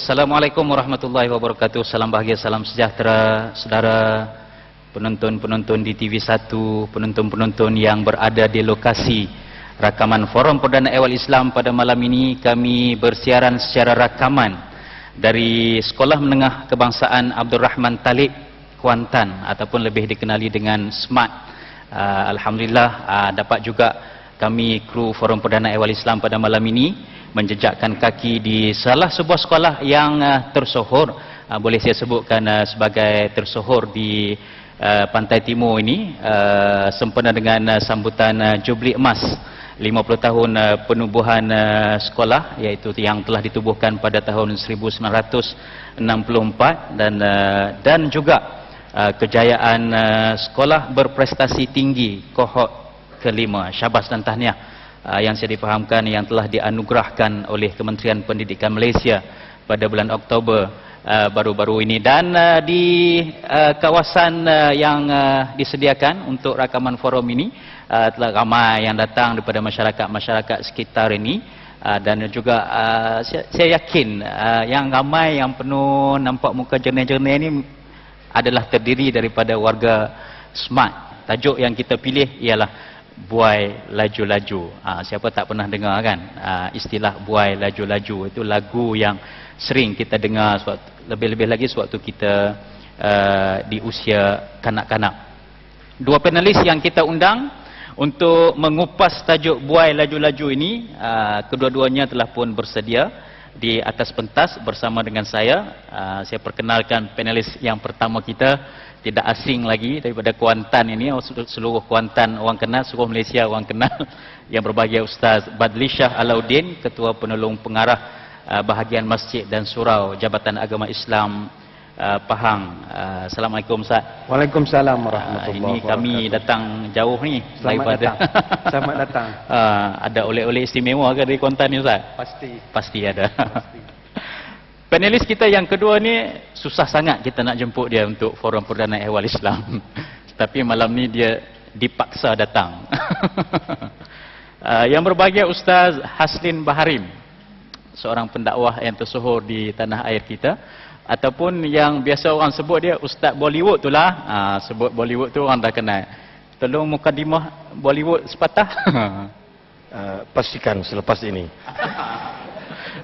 Assalamualaikum warahmatullahi wabarakatuh. Salam bahagia, salam sejahtera saudara penonton-penonton di TV1, penonton-penonton yang berada di lokasi rakaman Forum Perdana Ehwal Islam pada malam ini. Kami bersiaran secara rakaman dari Sekolah Menengah Kebangsaan Abdul Rahman Talib, Kuantan, ataupun lebih dikenali dengan SMART. Alhamdulillah dapat juga kami kru Forum Perdana Ehwal Islam pada malam ini menjejakkan kaki di salah sebuah sekolah yang tersohor, boleh saya sebutkan sebagai tersohor di Pantai Timur ini, sempena dengan sambutan Jubli Emas 50 tahun penubuhan sekolah, iaitu yang telah ditubuhkan pada tahun 1964, dan juga kejayaan sekolah berprestasi tinggi kohort kelima, syabas dan tahniah yang saya difahamkan yang telah dianugerahkan oleh Kementerian Pendidikan Malaysia pada bulan Oktober baru-baru ini. Dan di kawasan yang disediakan untuk rakaman forum ini telah ramai yang datang daripada masyarakat sekitar ini, dan juga saya yakin yang ramai, yang penuh nampak muka jernih-jernih ini adalah terdiri daripada warga SMART. Tajuk yang kita pilih ialah Buai Laju-Laju. Siapa tak pernah dengar kan istilah Buai Laju-Laju? Itu lagu yang sering kita dengar lebih-lebih lagi sewaktu kita di usia kanak-kanak. Dua panelis yang kita undang untuk mengupas tajuk Buai Laju-Laju ini, kedua-duanya telah pun bersedia di atas pentas bersama dengan saya. Saya perkenalkan panelis yang pertama kita, tidak asing lagi daripada Kuantan ini, seluruh Kuantan orang kenal, seluruh Malaysia orang kenal, yang berbahagia Ustaz Badli Shah Alauddin, Ketua Penolong Pengarah Bahagian Masjid dan Surau Jabatan Agama Islam Pahang. Assalamualaikum Ustaz. Waalaikumsalam warahmatullahi wabarakatuh. Ini kami datang jauh ni. Selamat datang. Ada oleh-oleh istimewa ke dari Kuantan ni Ustaz? Pasti ada. Pasti. Panelis kita yang kedua ni susah sangat kita nak jemput dia untuk Forum Perdana Ehwal Islam. Tapi malam ni dia dipaksa datang. Yang berbahagia Ustaz Haslin Baharim, seorang pendakwah yang tersohor di tanah air kita, ataupun yang biasa orang sebut dia Ustaz Bollywood tu lah. Sebut Bollywood tu orang dah kenal. Tolong mukadimah Bollywood sepatah. Pastikan selepas ini.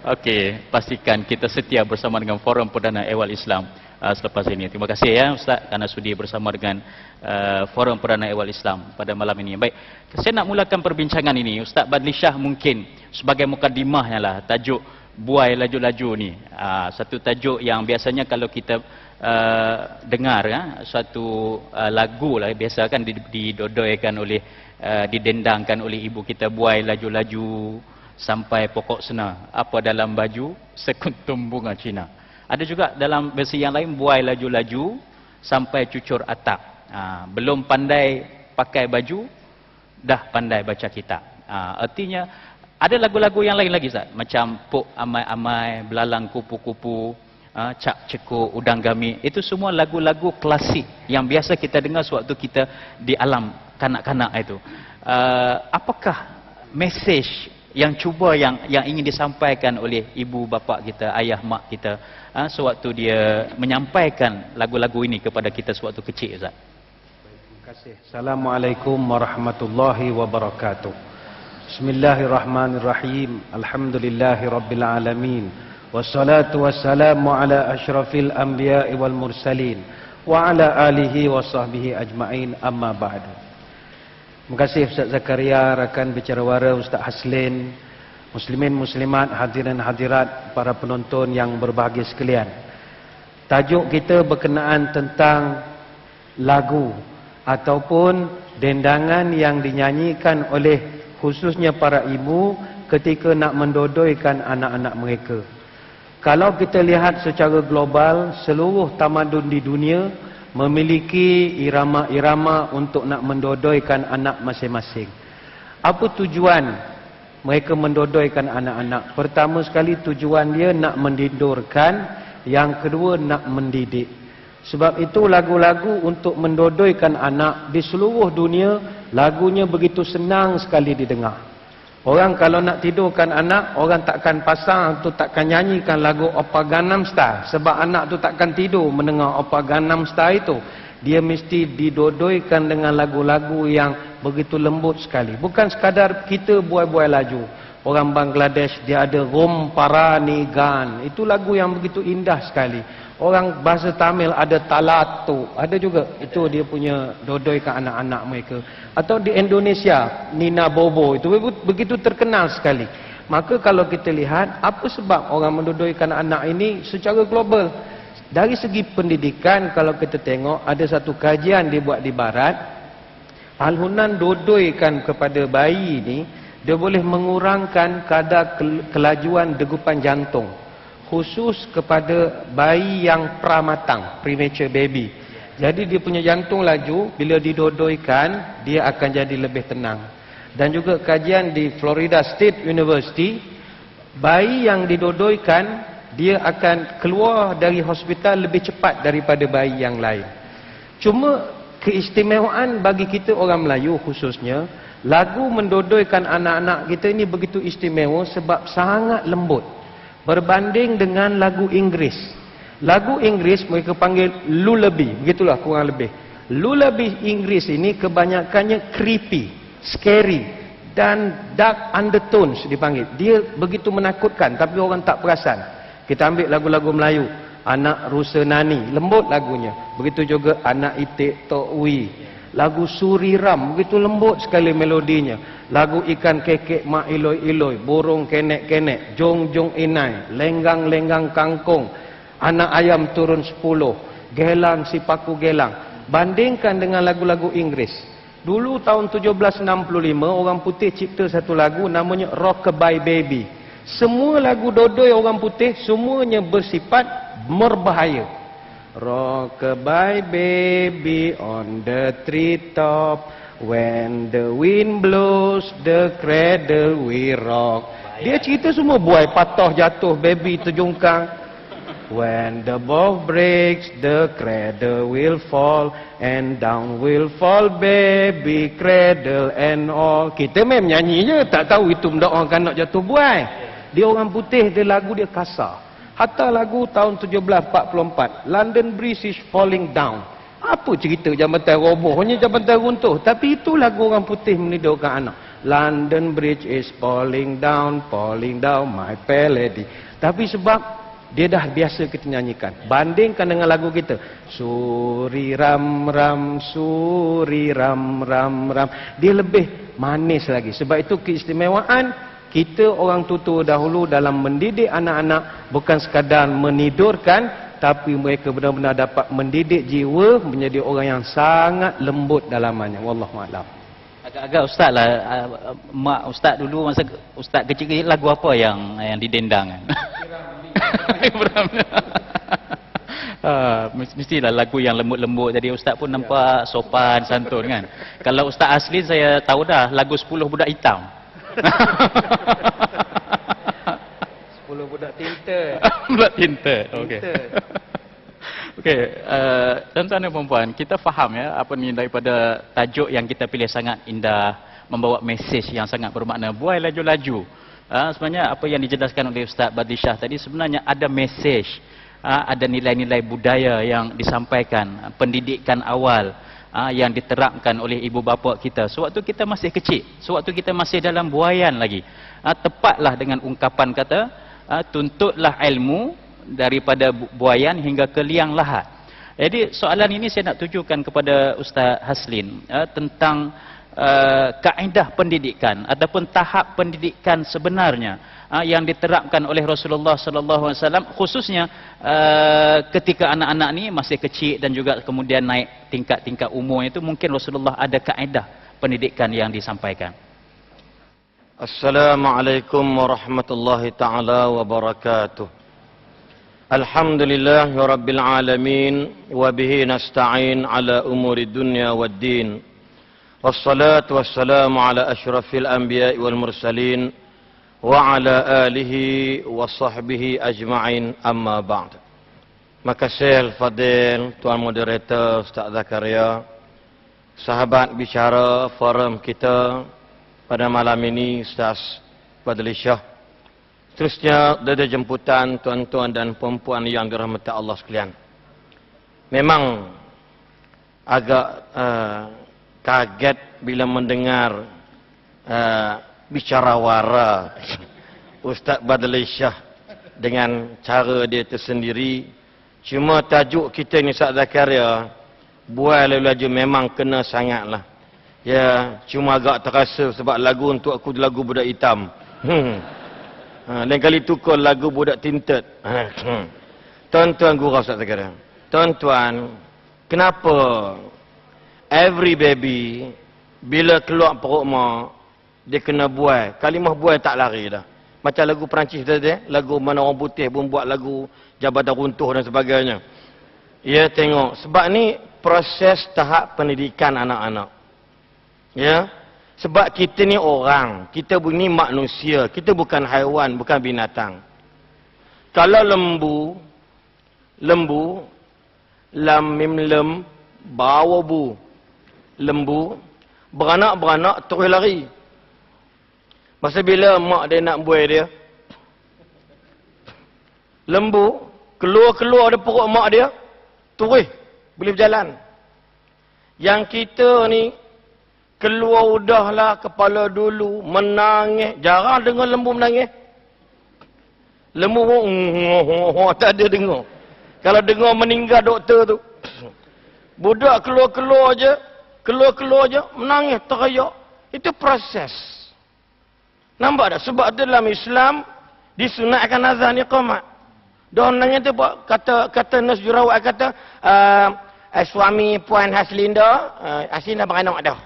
Okey, pastikan kita setia bersama dengan Forum Perdana Ehwal Islam selepas ini. Terima kasih ya Ustaz kerana sudi bersama dengan Forum Perdana Ehwal Islam pada malam ini. Baik, saya nak mulakan perbincangan ini. Ustaz Badli Shah mungkin sebagai mukadimahnya lah, tajuk Buai Laju-Laju ni. Satu tajuk yang biasanya kalau kita dengar suatu lagu lah, biasa kan didodoikan oleh, didendangkan oleh ibu kita, buai laju-laju sampai pokok sena, apa dalam baju sekuntum bunga Cina. Ada juga dalam versi yang lain, buai laju-laju sampai cucur atap. Belum pandai pakai baju dah pandai baca kitab. Artinya ada lagu-lagu yang lain lagi Ustaz, macam Pok Amai-Amai, Belalang Kupu-Kupu, Cak Cekuk, Udang Gami. Itu semua lagu-lagu klasik yang biasa kita dengar sewaktu kita di alam kanak-kanak itu. Apakah mesej yang cuba yang ingin disampaikan oleh ibu bapa kita, ayah mak kita sewaktu dia menyampaikan lagu-lagu ini kepada kita sewaktu kecil Ustaz? Terima kasih. Assalamualaikum warahmatullahi wabarakatuh. Bismillahirrahmanirrahim. Alhamdulillahirabbil alamin. Wassalatu wassalamu ala asyrafil anbiya'i wal mursalin wa ala alihi wa sahbihi ajma'in, amma ba'du. Terima kasih Ustaz Zakaria, rakan bicara wara Ustaz Haslin, muslimin muslimat, hadirin hadirat, para penonton yang berbahagia sekalian. Tajuk kita berkenaan tentang lagu ataupun dendangan yang dinyanyikan oleh khususnya para ibu ketika nak mendodoikan anak-anak mereka. Kalau kita lihat secara global, seluruh tamadun di dunia memiliki irama-irama untuk nak mendodoikan anak masing-masing. Apa tujuan mereka mendodoikan anak-anak? Pertama sekali tujuan dia nak mendidurkan, yang kedua nak mendidik. Sebab itu lagu-lagu untuk mendodoikan anak di seluruh dunia, lagunya begitu senang sekali didengar. Orang kalau nak tidurkan anak, orang takkan pasang tu, takkan nyanyikan lagu Oppa Gangnam Style. Sebab anak tu takkan tidur mendengar Oppa Gangnam Style itu. Dia mesti didodoikan dengan lagu-lagu yang begitu lembut sekali. Bukan sekadar kita buai-buai laju. Orang Bangladesh dia ada Rom Parani Gan. Itu lagu yang begitu indah sekali. Orang bahasa Tamil ada Talatu. Ada juga. Itu dia punya dodoikan anak-anak mereka. Atau di Indonesia, Nina Bobo. Itu begitu terkenal sekali. Maka kalau kita lihat, apa sebab orang mendodoikan anak ini secara global? Dari segi pendidikan, kalau kita tengok, ada satu kajian dibuat di Barat. Al-Hunan dodoikan kepada bayi ini, dia boleh mengurangkan kadar kelajuan degupan jantung. Khusus kepada bayi yang pramatang, premature baby. Jadi dia punya jantung laju, bila didodoikan, dia akan jadi lebih tenang. Dan juga kajian di Florida State University, bayi yang didodoikan, dia akan keluar dari hospital lebih cepat daripada bayi yang lain. Cuma keistimewaan bagi kita orang Melayu khususnya, lagu mendodoikan anak-anak kita ini begitu istimewa sebab sangat lembut. Berbanding dengan lagu Inggris. Lagu Inggris mereka panggil lullaby. Begitulah kurang lebih. Lullaby Inggris ini kebanyakannya creepy, scary dan dark undertones dipanggil. Dia begitu menakutkan tapi orang tak perasan. Kita ambil lagu-lagu Melayu. Anak Rusa Nani, lembut lagunya. Begitu juga Anak Itik Tok Wi. Lagu Suriram, begitu lembut sekali melodinya. Lagu Ikan Kekek Mak Iloi-Iloi, Burung Kenek-Kenek, Jong-Jong Inai, Lenggang-Lenggang Kangkung, Anak Ayam Turun 10, Gelang Si Paku Gelang. Bandingkan dengan lagu-lagu Inggris. Dulu tahun 1765 orang putih cipta satu lagu namanya Rockabye Baby. Semua lagu dodoi orang putih semuanya bersifat berbahaya. Rockabye baby on the treetop, when the wind blows the cradle we rock. Dia cerita semua buai patah jatuh, baby terjungkang. When the bough breaks the cradle will fall, and down will fall baby cradle and all. Kita memang nyanyi je, tak tahu itu mendoakan nak jatuh buai. Dia orang putih, dia lagu dia kasar. Hatta lagu tahun 1744, London Bridge is falling down. Apa cerita jambatan roboh, hanya jambatan runtuh. Tapi itu lagu orang putih menidokan anak. London Bridge is falling down, my fair lady. Tapi sebab dia dah biasa kita nyanyikan. Bandingkan dengan lagu kita. Suri ram ram, suri ram ram ram. Dia lebih manis lagi. Sebab itu keistimewaan kita orang tua dahulu dalam mendidik anak-anak bukan sekadar menidurkan, tapi mereka benar-benar dapat mendidik jiwa menjadi orang yang sangat lembut dalamannya. Wallahu a'lam. Agak-agak ustaz lah, mak ustaz dulu masa ustaz kecil-kecil lagu apa yang didendang kan? Mestilah lagu yang lembut-lembut, jadi ustaz pun nampak sopan santun kan. Kalau ustaz asli saya tahu dah lagu 10 budak hitam. 10 budak tinta. Budak tinta. Okey. Okey, tuan-tuan dan puan-puan, kita faham ya apa ni daripada tajuk yang kita pilih sangat indah, membawa mesej yang sangat bermakna. Buai laju-laju. Sebenarnya apa yang dijelaskan oleh Ustaz Badli Shah tadi sebenarnya ada mesej, ada nilai-nilai budaya yang disampaikan, pendidikan awal yang diterapkan oleh ibu bapa kita sewaktu kita masih kecil, sewaktu kita masih dalam buaian lagi. Tepatlah dengan ungkapan kata, tuntutlah ilmu daripada buaian hingga ke liang lahat. Jadi soalan ini saya nak tujukan kepada Ustaz Haslin tentang kaedah pendidikan ataupun tahap pendidikan sebenarnya yang diterapkan oleh Rasulullah sallallahu alaihi wasallam, khususnya ketika anak-anak ni masih kecil dan juga kemudian naik tingkat-tingkat umur itu, mungkin Rasulullah ada kaedah pendidikan yang disampaikan. Assalamualaikum warahmatullahi taala wabarakatuh. Alhamdulillahirabbil alamin wa bihi nasta'in ala umuri dunya waddin. Wassalatu wassalamu ala asyrafil anbiya'i wal mursalin wa ala alihi wa sahbihi ajma'in, amma ba'd. Makasih al-fadil Tuan Moderator Ustaz Zakaria, sahabat bicara forum kita, pada malam ini Ustaz Fadli Shah. Terusnya ada jemputan tuan-tuan dan puan-puan yang dirahmati Allah sekalian. Memang agak kaget bila mendengar bicara wara Ustaz Fadli Shah dengan cara dia tersendiri. Cuma tajuk kita ni Ustaz Zakaria, buai laju memang kena sangatlah. Ya, cuma agak terasa sebab lagu untuk aku lagu budak hitam. Lain kali tukar lagu budak tinted. Tuan-tuan gurau Ustaz Zakaria. Tuan-tuan, kenapa every baby bila keluar perut mak dia kena buai? Kalimah buai tak lari dah. Macam lagu Perancis tadi, lagu mana orang putih pun buat lagu Jabatan Runtuh dan sebagainya. Ya, tengok. Sebab ni proses tahap pendidikan anak-anak. Ya. Sebab kita ni orang, kita ni manusia, kita bukan haiwan, bukan binatang. Kalau lembu, lam mim lem, bawa bu. Lembu, beranak-beranak terus lari. Masa bila mak dia nak buai dia, lembu keluar dari perut mak dia, terus boleh berjalan. Yang kita ni keluar udahlah kepala dulu, menangis. Jarang dengar lembu menangis. Lembu tak ada dengar. Kalau dengar meninggal doktor tu. Budak keluar je, menangis, teriak. Itu proses. Nampak tak? Sebab dalam Islam disunatkan azan iqamat. Dan nanya tu kata nurse jurawat kata suami Puan Haslinda, Haslinda beranak dah.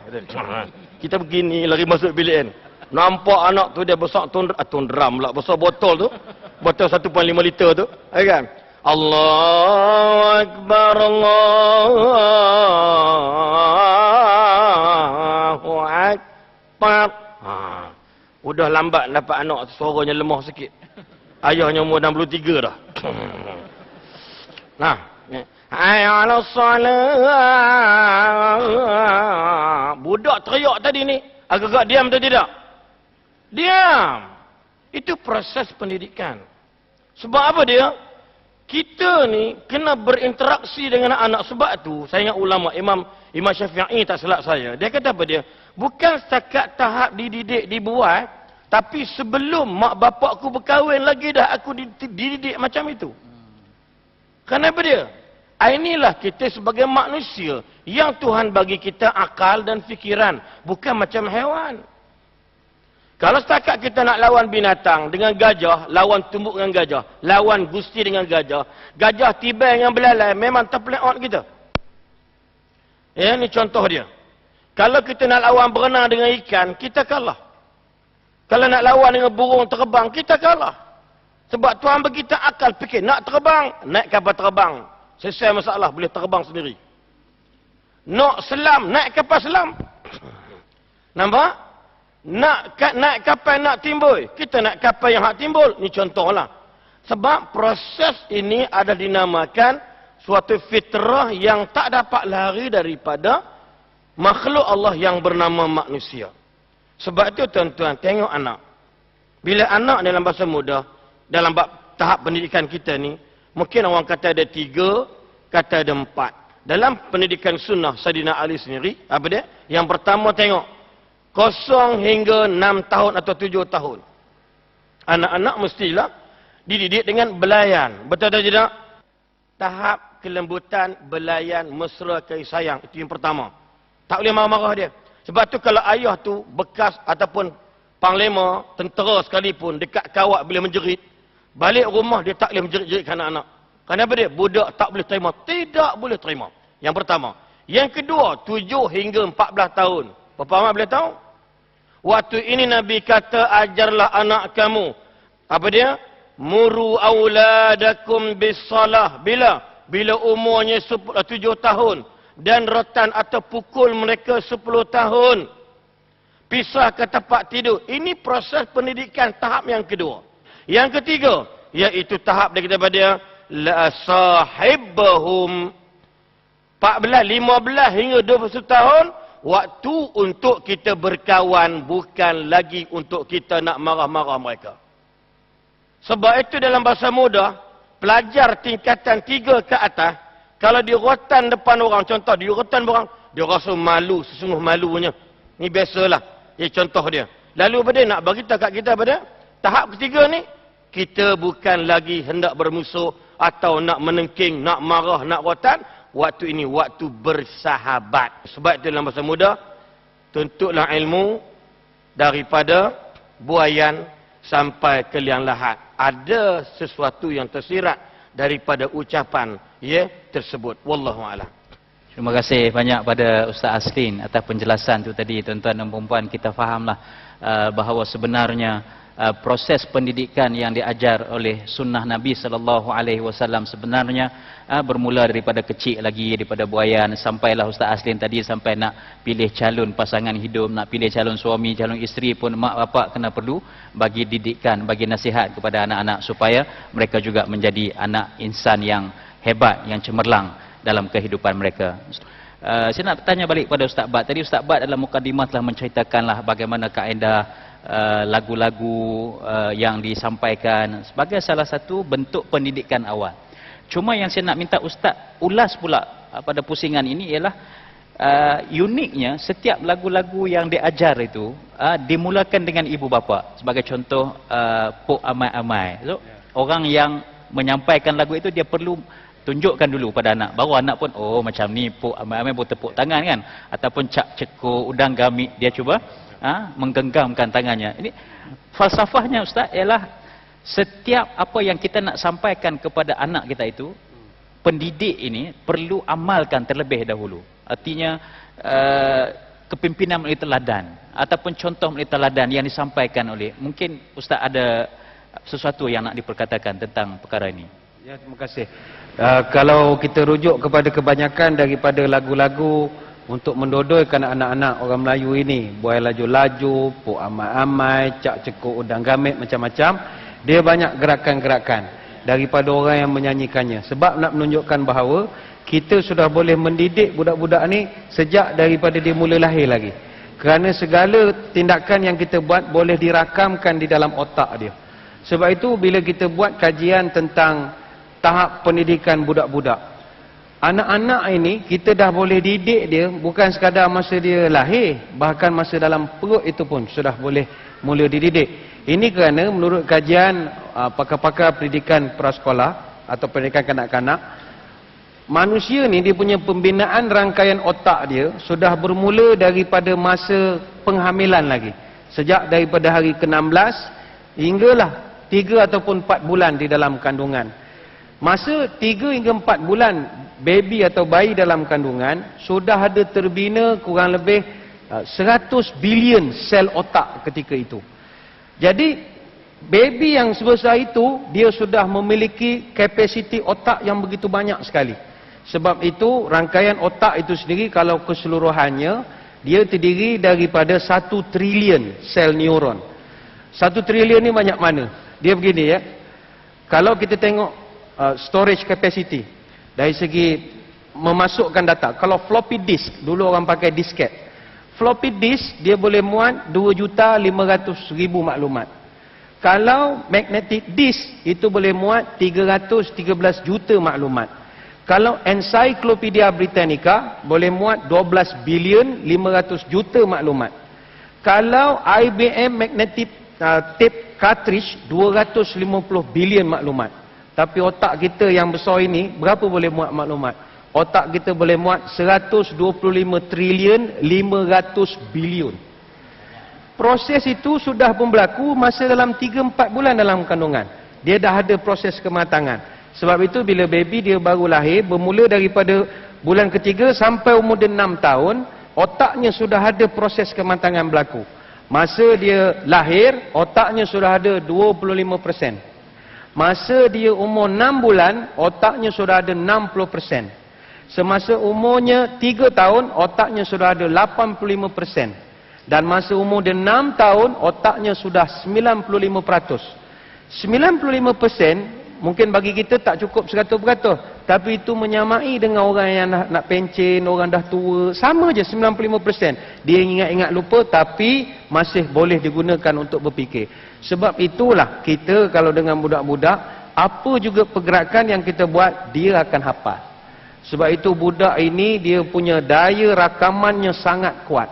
Kita begini lari masuk bilik kan. Nampak anak tu dia besar ton drum lah, besar botol tu. Botol 1.5 liter tu. Kan? Allahu Akbar, Allahu Akbar. Udah lambat dapat anak, suaranya lemah sikit. Ayahnya umur 63 dah. Nah, hayya 'alas salat. Budak teriak tadi ni, agak-agak diam atau tidak? Diam. Itu proses pendidikan. Sebab apa dia? Kita ni kena berinteraksi dengan anak. Sebab tu, saya ingat ulama Imam Syafi'i tak silap saya. Dia kata apa dia? Bukan setakat tahap dididik, dibuat, tapi sebelum mak bapak aku berkahwin lagi dah aku dididik macam itu. Kenapa dia? Inilah kita sebagai manusia yang Tuhan bagi kita akal dan fikiran. Bukan macam haiwan. Kalau setakat kita nak lawan binatang dengan gajah, lawan tumbuk dengan gajah, lawan gusti dengan gajah, gajah tiba dengan belalai, memang terpeleot kita. Ya, ni contoh dia. Kalau kita nak lawan berenang dengan ikan, kita kalah. Kalau nak lawan dengan burung terbang, kita kalah. Sebab Tuhan bagi kita akal fikir. Nak terbang, naik kapal terbang. Selesai masalah, boleh terbang sendiri. Nak selam, naik kapal selam. Nampak? Naik kapal nak timbul. Kita naik kapal yang hak timbul. Ini contohlah. Sebab proses ini ada dinamakan suatu fitrah yang tak dapat lari daripada makhluk Allah yang bernama manusia. Sebab itu tuan-tuan, tengok anak. Bila anak dalam bahasa muda, dalam tahap pendidikan kita ni, mungkin orang kata ada 3, kata ada 4. Dalam pendidikan sunnah Saidina Ali sendiri, apa dia? Yang pertama tengok, 0 hingga 6 tahun atau 7 tahun. Anak-anak mestilah dididik dengan belayan. Betul atau tidak? Tahap kelembutan, belayan, mesra, kasih sayang. Itu yang pertama. Tak boleh marah-marah dia. Sebab tu kalau ayah tu bekas ataupun panglima, tentera sekalipun, dekat kawat boleh menjerit, balik rumah dia tak boleh menjerit-jeritkan anak-anak. Kenapa dia? Budak tak boleh terima. Tidak boleh terima. Yang pertama. Yang kedua, 7 hingga 14 tahun. Berapa amat boleh tahu? Waktu ini Nabi kata, ajarlah anak kamu. Apa dia? Muru auladakum bisalah. Bila? Bila umurnya 7 tahun. Dan rotan atau pukul mereka 10 tahun. Pisah ke tempat tidur. Ini proses pendidikan tahap yang kedua. Yang ketiga, iaitu tahap daripada la sahibahum 14, 15 hingga 21 tahun. waktu untuk kita berkawan, bukan lagi untuk kita nak marah-marah mereka. Sebab itu dalam bahasa muda, pelajar tingkatan 3 ke atas, kalau di rotan depan orang, contoh di rotan orang, dia rasa malu, sesungguh malunya. Ini biasalah. Ini contoh dia. Lalu apa dia nak beritahu kat kita pada tahap ketiga ni, kita bukan lagi hendak bermusuh atau nak menengking, nak marah, nak rotan. Waktu ini waktu bersahabat. Sebab itu dalam bahasa muda, tuntutlah ilmu daripada buayan sampai ke liang lahat. Ada sesuatu yang tersirat daripada ucapan tersebut. Wallahu a'lam. Terima kasih banyak pada Ustaz Aslin atas penjelasan tu tadi, tuan-tuan dan puan-puan. Kita fahamlah bahawa sebenarnya proses pendidikan yang diajar oleh sunnah Nabi SAW sebenarnya bermula daripada kecil lagi, daripada buayan, sampailah Ustaz Aslin tadi sampai nak pilih calon pasangan hidup, nak pilih calon suami, calon isteri pun mak bapak kena perlu bagi didikan, bagi nasihat kepada anak-anak supaya mereka juga menjadi anak insan yang hebat, yang cemerlang dalam kehidupan mereka. Saya nak tanya balik pada Ustaz Bad. Tadi Ustaz Bad dalam mukadimah telah menceritakanlah bagaimana kaedah lagu-lagu yang disampaikan sebagai salah satu bentuk pendidikan awal. Cuma yang saya nak minta Ustaz ulas pula pada pusingan ini ialah uniknya setiap lagu-lagu yang diajar itu dimulakan dengan ibu bapa. Sebagai contoh Pok Amai-Amai. So, orang yang menyampaikan lagu itu dia perlu tunjukkan dulu pada anak, baru anak pun oh macam ni Pok Amai-Amai pun tepuk tangan kan, ataupun Cak Cekor, Udang Gamit, dia cuba menggenggamkan tangannya. Ini falsafahnya Ustaz ialah setiap apa yang kita nak sampaikan kepada anak kita itu, pendidik ini perlu amalkan terlebih dahulu. Artinya kepimpinan melalui teladan ataupun contoh melalui teladan yang disampaikan oleh, mungkin Ustaz ada sesuatu yang nak diperkatakan tentang perkara ini. Ya, terima kasih. Kalau kita rujuk kepada kebanyakan daripada lagu-lagu untuk mendodoikan anak-anak orang Melayu ini, Buai Laju-Laju, Pok Amai-Amai, Cak Cekor, Udang Gamit, macam-macam, dia banyak gerakan-gerakan daripada orang yang menyanyikannya. Sebab nak menunjukkan bahawa kita sudah boleh mendidik budak-budak ni sejak daripada dia mula lahir lagi. Kerana segala tindakan yang kita buat boleh dirakamkan di dalam otak dia. Sebab itu bila kita buat kajian tentang tahap pendidikan budak-budak, anak-anak ini kita dah boleh didik dia bukan sekadar masa dia lahir, bahkan masa dalam perut itu pun sudah boleh mula dididik. Ini kerana menurut kajian pakar-pakar pendidikan prasekolah atau pendidikan kanak-kanak, manusia ni dia punya pembinaan rangkaian otak dia sudah bermula daripada masa penghamilan lagi. Sejak daripada hari ke-16 hinggalah 3 ataupun 4 bulan di dalam kandungan. Masa 3 hingga 4 bulan baby atau bayi dalam kandungan sudah ada terbina kurang lebih 100 bilion sel otak ketika itu. Jadi baby yang sebesar itu dia sudah memiliki kapasiti otak yang begitu banyak sekali. Sebab itu rangkaian otak itu sendiri kalau keseluruhannya dia terdiri daripada 1 trilion sel neuron. 1 trilion ni banyak mana? Dia begini ya. Kalau kita tengok storage capacity dari segi memasukkan data, kalau floppy disk, dulu orang pakai disket, floppy disk dia boleh muat 2.500.000 maklumat. Kalau magnetic disk itu boleh muat 313 juta maklumat. Kalau Encyclopedia Britannica boleh muat 12 bilion 500 juta maklumat. Kalau IBM magnetic tape cartridge 250 bilion maklumat. Tapi otak kita yang besar ini berapa boleh muat maklumat? Otak kita boleh muat 125 trilion 500 bilion. Proses itu sudah pun berlaku masa dalam 3-4 bulan dalam kandungan. Dia dah ada proses kematangan. Sebab itu bila baby dia baru lahir, bermula daripada bulan ketiga sampai umur dia 6 tahun, otaknya sudah ada proses kematangan berlaku. Masa dia lahir, otaknya sudah ada 25%. Masa dia umur 6 bulan, otaknya sudah ada 60%. Semasa umurnya 3 tahun, otaknya sudah ada 85%. Dan masa umur dia 6 tahun, otaknya sudah 95%. 95% mungkin bagi kita tak cukup 100%. Tapi itu menyamai dengan orang yang nak pencen, orang dah tua. Sama je 95%. Dia ingat-ingat lupa tapi masih boleh digunakan untuk berfikir. Sebab itulah kita kalau dengan budak-budak, apa juga pergerakan yang kita buat, dia akan hafal. Sebab itu budak ini dia punya daya rakamannya sangat kuat.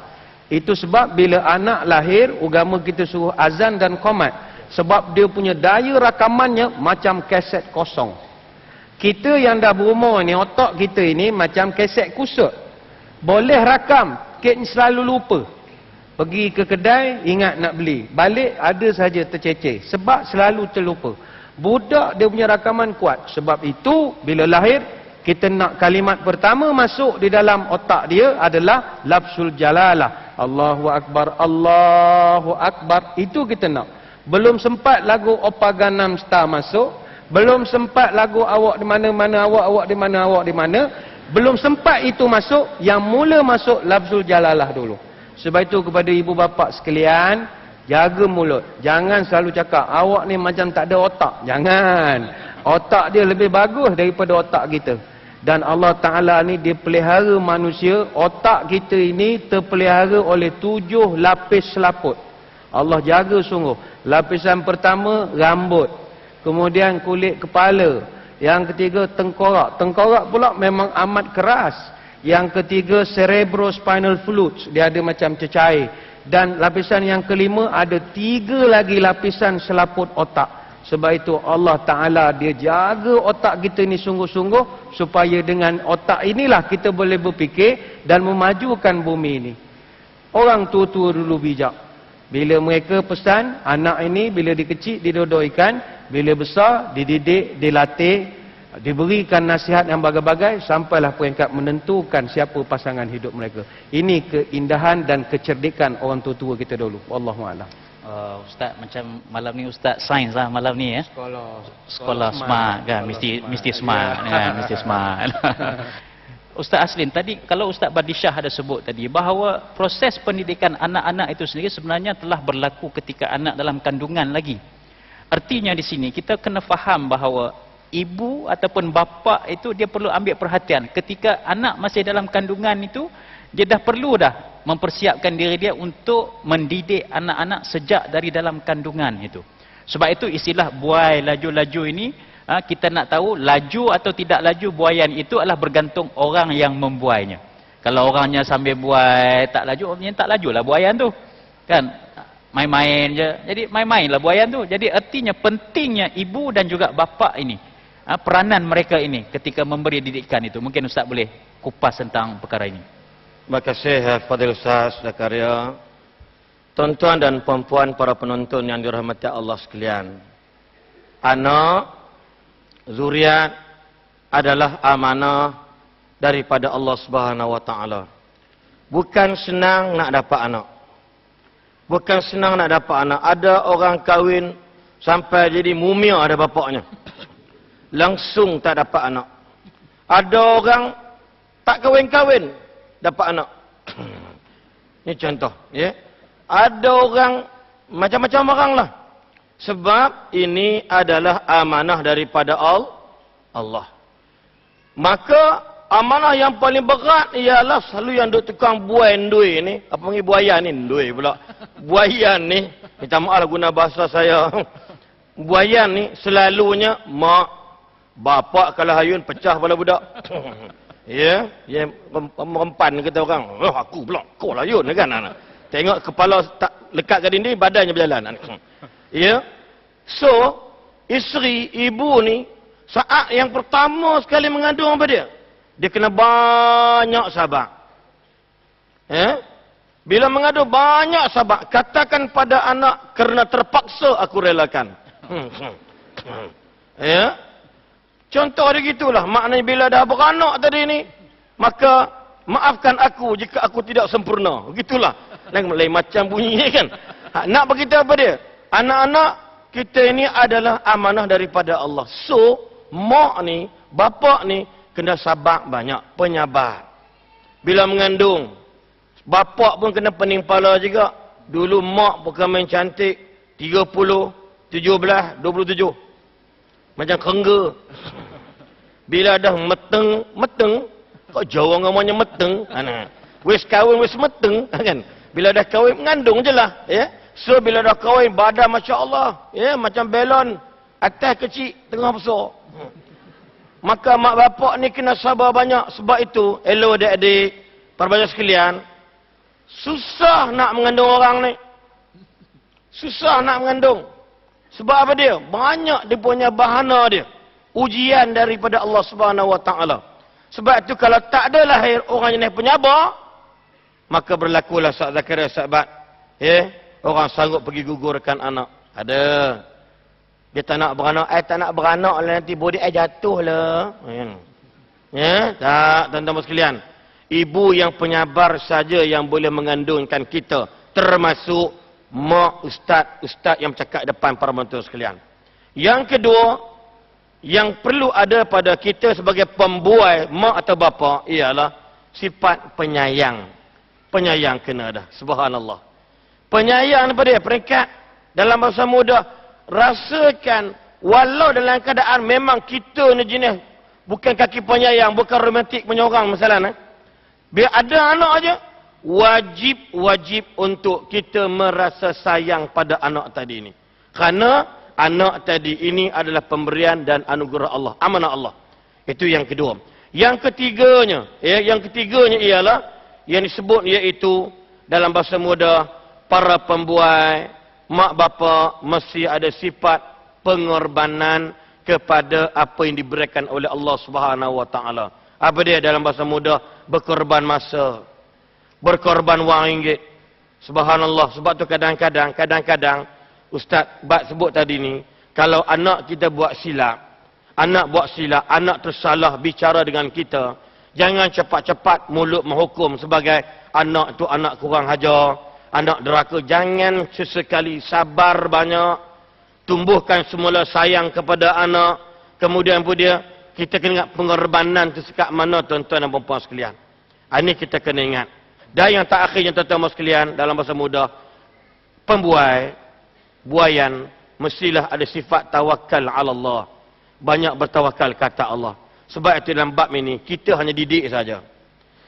Itu sebab bila anak lahir, agama kita suruh azan dan qomat. Sebab dia punya daya rakamannya macam kaset kosong. Kita yang dah berumur ni, otak kita ini macam kaset kusut. Boleh rakam, kita selalu lupa. Pergi ke kedai, ingat nak beli. Balik, ada saja tercecer. Sebab selalu terlupa. Budak dia punya rakaman kuat. Sebab itu, bila lahir, kita nak kalimat pertama masuk di dalam otak dia adalah lafzul jalalah. Allahu Akbar, Allahu Akbar. Itu kita nak. Belum sempat lagu Opa Gangnam Style masuk. Belum sempat lagu awak di mana-mana, awak di mana, awak di mana. Belum sempat itu masuk. Yang mula masuk lafzul jalalah dulu. Sebab itu kepada ibu bapa sekalian, jaga mulut. Jangan selalu cakap, awak ni macam tak ada otak. Jangan. Otak dia lebih bagus daripada otak kita. Dan Allah Ta'ala ni dia pelihara manusia. Otak kita ini terpelihara oleh 7 lapis selaput. Allah jaga sungguh. Lapisan pertama, rambut. Kemudian kulit kepala. Yang ketiga, tengkorak. Tengkorak pula memang amat keras. Yang ketiga, cerebrospinal fluid. Dia ada macam cecair. Dan lapisan yang kelima, ada 3 lagi lapisan selaput otak. Sebab itu Allah Ta'ala dia jaga otak kita ni sungguh-sungguh. Supaya dengan otak inilah kita boleh berfikir dan memajukan bumi ini. Orang tua-tua dulu bijak. Bila mereka pesan, anak ini bila dia kecil didodoikan. Bila besar, dididik, dilatih. Diberikan nasihat yang bagai-bagai sampailah peringkat menentukan siapa pasangan hidup mereka. Ini keindahan dan kecerdikan orang tua-tua kita dulu. Wallahualam. Ustaz macam malam ni Ustaz sains lah malam ni ya. Sekolah smart kan, mesti smart kan, mesti smart. Ustaz Aslin, tadi kalau Ustaz Badishah ada sebut tadi bahawa proses pendidikan anak-anak itu sendiri sebenarnya telah berlaku ketika anak dalam kandungan lagi. Artinya di sini kita kena faham bahawa ibu ataupun bapa itu dia perlu ambil perhatian ketika anak masih dalam kandungan itu, dia dah perlu dah mempersiapkan diri dia untuk mendidik anak-anak sejak dari dalam kandungan itu. Sebab itu istilah buai laju-laju ini, kita nak tahu laju atau tidak laju buaian itu adalah bergantung orang yang membuainya. Kalau orangnya sambil buai tak laju, orangnya tak lajulah buaian tu. Kan? Main-main je. Jadi main-mainlah buaian tu. Jadi artinya pentingnya ibu dan juga bapa ini, peranan mereka ini ketika memberi didikan itu. Mungkin Ustaz boleh kupas tentang perkara ini. Terima kasih Fadil Ustaz Zakaria. Tuan-tuan dan puan-puan para penonton yang dirahmati Allah sekalian. Anak, zuriat adalah amanah daripada Allah Subhanahu wa taala. Bukan senang nak dapat anak. Bukan senang nak dapat anak. Ada orang kahwin sampai jadi mumia ada bapaknya. Langsung tak dapat anak. Ada orang tak kahwin-kahwin dapat anak. Ini contoh, ya. Ada orang macam-macam orang lah. Sebab ini adalah amanah daripada Allah. Maka amanah yang paling berat ialah selalu yang duk tukang buayan duit ni. Apa panggil buayan ni? Duit pula. Buayan ni, minta maaf lah guna bahasa saya. Buayan ni selalunya mak, bapak kalau hayun pecah kepala budak. Ya, yang rempan kata orang. Oh, aku pula, kau lah yun kan anak. Tengok kepala tak lekat ke dinding, badannya berjalan. Ya. So, isteri, ibu ni saat yang pertama sekali mengandung apa dia? Dia kena banyak sabar. Ya. Bila mengandung banyak sabar, katakan pada anak kerana terpaksa aku relakan. Ya. Contoh dia gitulah. Maknanya bila dah beranak tadi ni, maka maafkan aku jika aku tidak sempurna. Begitulah. Lain macam bunyi ni kan. Nak beritahu apa dia? Anak-anak kita ini adalah amanah daripada Allah. So, mak ni, bapak ni kena sabar banyak. Penyabar. Bila mengandung, bapak pun kena pening kepala juga. Dulu mak bukan main cantik. 30, 17, 27. Macam kerengga. Bila dah meteng, kok Jawa ngomongnya meteng? Wis kahwin wis meteng, kan? Bila dah kahwin mengandung je lah, ya. So bila dah kahwin badan masya-Allah, ya, macam belon, atas kecil, tengah besar. Maka mak bapak ni kena sabar banyak. Sebab itu, hello adik-adik, perbaca sekalian, susah nak mengandung orang ni. Susah nak mengandung. Sebab apa dia? Banyak dia punya bahana dia. Ujian daripada Allah Subhanahu Wa Taala. Sebab itu kalau tak ada lahir orang jenis penyabar, maka berlakulah Ustaz Zakaria sahabat. Ya, orang sanggup pergi gugurkan anak. Ada. Dia tak nak beranak. Tak nak beranak lah, nanti bodi jatuh lah. Ya, tak, tuan-tuan sekalian. Ibu yang penyabar saja yang boleh mengandungkan kita. Termasuk mak ustaz yang bercakap depan para mentua sekalian. Yang kedua, yang perlu ada pada kita sebagai pembuai mak atau bapa ialah sifat penyayang. Penyayang kena ada. Subhanallah. Penyayang daripada dia, peringkat dalam bahasa muda, rasakan walau dalam keadaan memang kita ni jenis bukan kaki penyayang, bukan romantik menyorang masalah. Biar ada anak aja, wajib untuk kita merasa sayang pada anak tadi ini. Kerana anak tadi ini adalah pemberian dan anugerah Allah, amanah Allah. Itu yang kedua. Yang ketiganya ialah yang disebut iaitu dalam bahasa muda, para pembuai, mak bapa mesti ada sifat pengorbanan kepada apa yang diberikan oleh Allah Subhanahu Wa Taala. Apa dia dalam bahasa muda? Berkorban masa, berkorban wang ringgit. Subhanallah. Sebab tu kadang-kadang Ustaz Bat sebut tadi ni, kalau anak kita buat silap, anak tersalah bicara dengan kita, jangan cepat-cepat mulut menghukum sebagai anak tu anak kurang hajar, anak deraka. Jangan sesekali, sabar banyak, tumbuhkan semula sayang kepada anak. Kemudian pun kita kena ingat pengorbanan tu sekat mana, tuan-tuan dan puan-puan sekalian. Ini kita kena ingat. Dan yang tak akhirnya, tuan-tuan sekalian, dalam bahasa muda, buayan mestilah ada sifat tawakal ala Allah. Banyak bertawakal kata Allah. Sebab itu dalam bab ini kita hanya didik saja.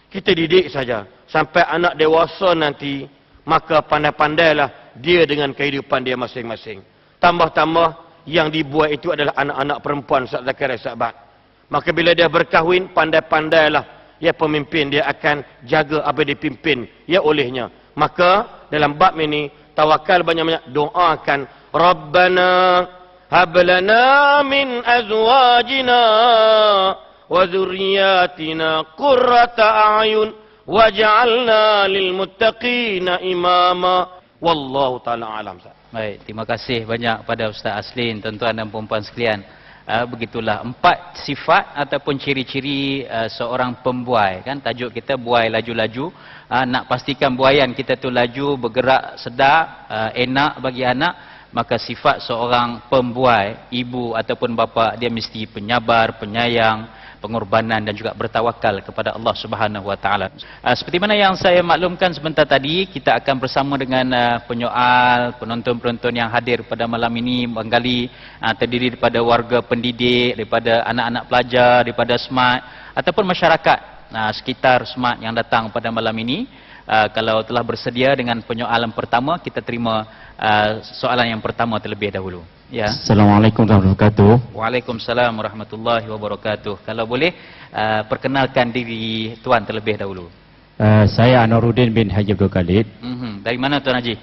Kita didik saja sampai anak dewasa nanti, maka pandai-pandailah dia dengan kehidupan dia masing-masing. Tambah-tambah yang dibuat itu adalah anak-anak perempuan Ustaz Zakaria sahabat. Maka bila dia berkahwin, pandai-pandailah ya pemimpin, dia akan jaga apa dia pimpin ya olehnya. Maka dalam bab ini tawakal, banyak-banyak doakan, Rabbana hab lana min azwajina wa dzurriyyatina qurrata a'yun waj'alna lil muttaqina imama. Wallahu taala alam. Baik, terima kasih banyak pada Ustaz Aslin, tuan-tuan dan puan-puan sekalian. Begitulah 4 sifat ataupun ciri-ciri seorang pembuai, kan tajuk kita buai laju-laju. Nak pastikan buaian kita tu laju, bergerak sedap, enak bagi anak, maka sifat seorang pembuai, ibu ataupun bapa, dia mesti penyabar, penyayang, pengorbanan dan juga bertawakal kepada Allah Subhanahu Wa Taala. Seperti mana yang saya maklumkan sebentar tadi, kita akan bersama dengan penyoal, penonton-penonton yang hadir pada malam ini, barangkali terdiri daripada warga pendidik, daripada anak-anak pelajar, daripada SMART ataupun masyarakat sekitar SMART yang datang pada malam ini. Kalau telah bersedia dengan penyoalan pertama, kita terima soalan yang pertama terlebih dahulu. Ya. Assalamualaikum warahmatullahi wabarakatuh. Waalaikumsalam warahmatullahi wabarakatuh. Kalau boleh perkenalkan diri tuan terlebih dahulu. Saya Anaruddin bin Haji Abdul Khalid. Dari mana Tuan Haji?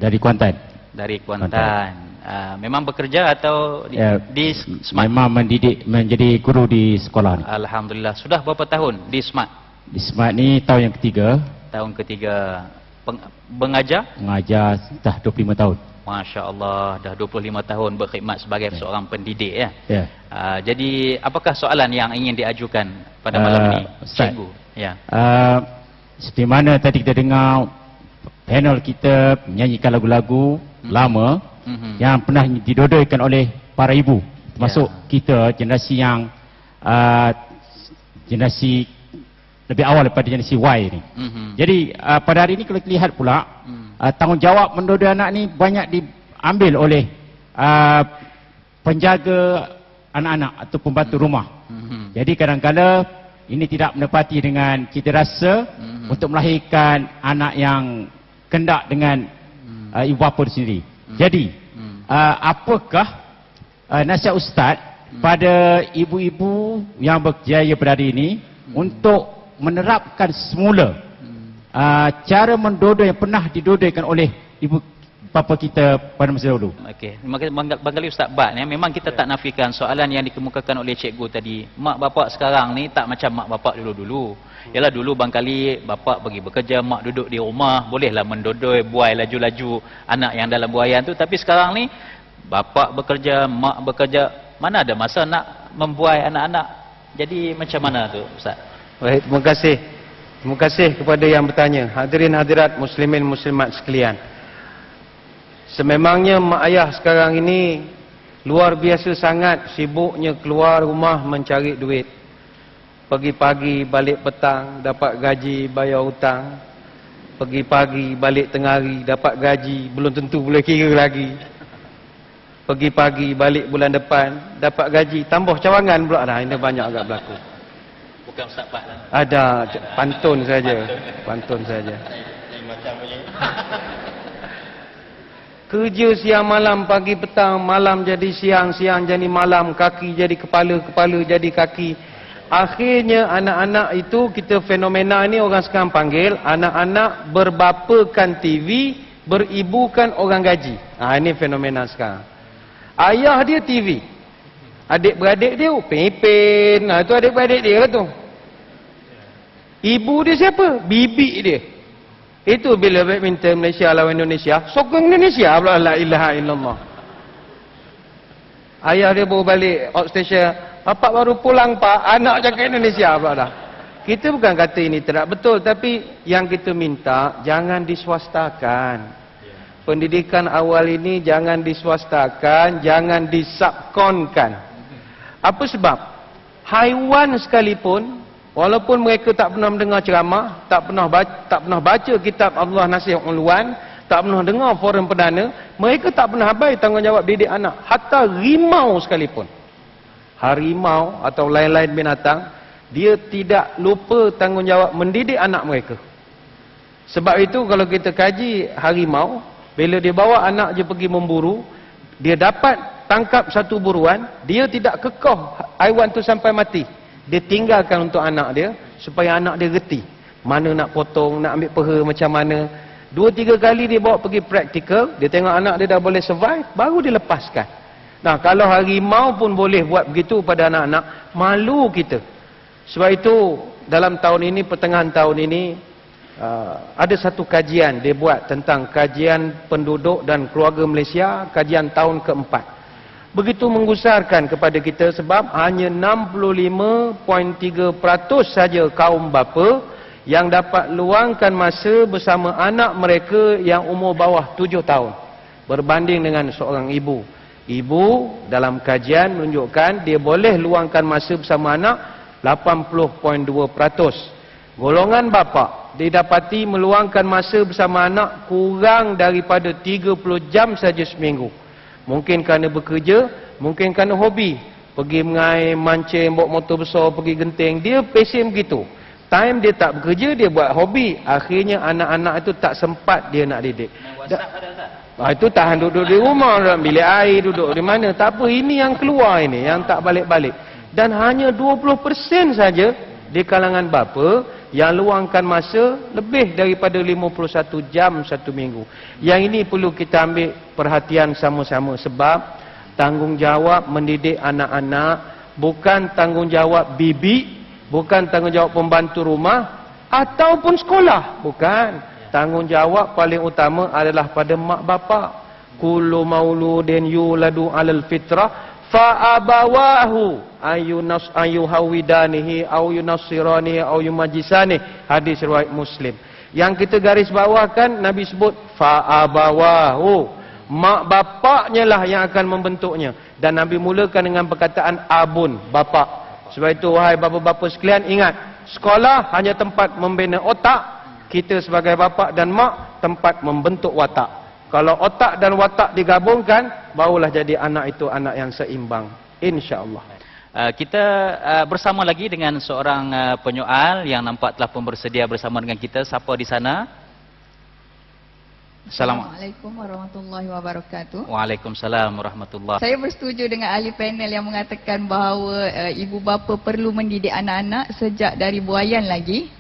Dari Kuantan. Dari Kuantan. Memang bekerja atau di SMART? Memang menjadi guru di sekolah. Alhamdulillah. Sudah berapa tahun di SMART? Di SMART ni tahun yang ketiga. Tahun ketiga. Mengajar? Mengajar dah 25 tahun. Masya Allah, dah 25 tahun berkhidmat sebagai seorang pendidik ya. Ya. Jadi apakah soalan yang ingin diajukan pada malam ini, cikgu? Ya. Seperti mana tadi kita dengar panel kita menyanyikan lagu-lagu lama yang pernah didodolkan oleh para ibu, termasuk kita generasi yang generasi lebih awal daripada generasi Y ni. Jadi pada hari ini kalau kita lihat pula tanggungjawab mendodol anak ni banyak diambil oleh penjaga anak-anak atau pembantu rumah. Jadi kadang-kadang ini tidak menepati dengan cita rasa untuk melahirkan anak yang kendak dengan ibu bapa sendiri. Jadi apakah nasihat Ustaz pada ibu-ibu yang berjaya berada ini untuk menerapkan semula cara mendodoi yang pernah didodaikan oleh ibu bapa kita pada masa dahulu. Okey, barangkali Ustaz Bat ni memang kita tak nafikan soalan yang dikemukakan oleh cikgu tadi. Mak bapak sekarang ni tak macam mak bapak dulu-dulu. Yalah dulu barangkali bapak pergi bekerja, mak duduk di rumah, bolehlah mendodoi, buai laju-laju anak yang dalam buaian tu. Tapi sekarang ni bapak bekerja, mak bekerja, mana ada masa nak membuai anak-anak. Jadi macam mana tu Ustaz? Baik, terima kasih. Terima kasih kepada yang bertanya. Hadirin hadirat muslimin muslimat sekalian. Sememangnya mak ayah sekarang ini luar biasa sangat sibuknya keluar rumah mencari duit. Pergi pagi balik petang dapat gaji bayar hutang. Pergi pagi balik tengah hari dapat gaji belum tentu boleh kira lagi. Pergi pagi balik bulan depan dapat gaji tambah cawangan pula dah. Ini banyak agak berlaku. Bukan Ustaz Bat lah. Ada pantun saja. Pantun saja. Kerja siang malam, pagi petang, malam jadi siang, siang jadi malam, kaki jadi kepala, kepala jadi kaki. Akhirnya anak-anak itu kita fenomena ni orang sekarang panggil anak-anak berbapakan TV, beribukan orang gaji. Ini fenomena sekarang. Ayah dia TV. Adik-beradik dia Pepin. Itu adik-beradik dia lah tu. Ibu dia siapa? Bibi dia. Itu bila badminton Malaysia lawan Indonesia, sokong Indonesia pula, la ilaha illallah. Ayah dia baru balik outstation, bapak baru pulang pak, anak cakap Indonesia pula dah. Kita bukan kata ini tidak betul, tapi yang kita minta jangan diswastakan. Pendidikan awal ini jangan diswastakan, jangan disubkonkan. Apa sebab? Haiwan sekalipun, walaupun mereka tak pernah mendengar ceramah, tak pernah baca kitab Allah Nasihat Uluan, tak pernah dengar forum perdana, mereka tak pernah abai tanggungjawab didik anak. Hatta rimau sekalipun. Harimau atau lain-lain binatang, dia tidak lupa tanggungjawab mendidik anak mereka. Sebab itu kalau kita kaji harimau, bila dia bawa anak je pergi memburu, dia dapat tangkap satu buruan, dia tidak kekoh haiwan tu sampai mati. Dia tinggalkan untuk anak dia supaya anak dia reti mana nak potong, nak ambil peha macam mana. 2-3 kali dia bawa pergi praktikal, dia tengok anak dia dah boleh survive, baru dia lepaskan. Nah, kalau harimau pun boleh buat begitu pada anak-anak, malu kita. Sebab itu dalam tahun ini, pertengahan tahun ini, ada satu kajian dia buat tentang kajian penduduk dan keluarga Malaysia, kajian tahun keempat. Begitu menggusarkan kepada kita sebab hanya 65.3% saja kaum bapa yang dapat luangkan masa bersama anak mereka yang umur bawah 7 tahun berbanding dengan seorang ibu. Ibu dalam kajian menunjukkan dia boleh luangkan masa bersama anak 80.2%. Golongan bapa didapati meluangkan masa bersama anak kurang daripada 30 jam saja seminggu. Mungkin kerana bekerja, mungkin kerana hobi. Pergi mengair, mancing, bawa motor besar, pergi genting. Dia pesen begitu. Time dia tak bekerja, dia buat hobi. Akhirnya anak-anak itu tak sempat dia nak didik. Itu tahan duduk di rumah, dalam bilik air, duduk di mana. Tak apa, ini yang keluar ini, yang tak balik-balik. Dan hanya 20% saja di kalangan bapa yang luangkan masa lebih daripada 51 jam satu minggu. Yang ini perlu kita ambil perhatian sama-sama sebab tanggungjawab mendidik anak-anak bukan tanggungjawab bibi, bukan tanggungjawab pembantu rumah ataupun sekolah, bukan. Tanggungjawab paling utama adalah pada mak bapak. Kullu mauludin yuladu 'alal fitrah fa abawahu ayuhawidanihi au yunassiranihi au yumajisani. Hadis riwayat Muslim. Yang kita garis bawahkan, Nabi sebut fa abawahu, mak bapaknya lah yang akan membentuknya. Dan Nabi mulakan dengan perkataan abun, bapak. Sebab itu wahai bapa-bapa sekalian, ingat, sekolah hanya tempat membina otak, kita sebagai bapa dan mak tempat membentuk watak. Kalau otak dan watak digabungkan, barulah jadi anak itu anak yang seimbang. InsyaAllah. Kita bersama lagi dengan seorang penyoal yang nampak telah pun bersedia bersama dengan kita. Siapa di sana? Assalamualaikum warahmatullahi wabarakatuh. Waalaikumsalam warahmatullahi. Saya bersetuju dengan ahli panel yang mengatakan bahawa ibu bapa perlu mendidik anak-anak sejak dari buayan lagi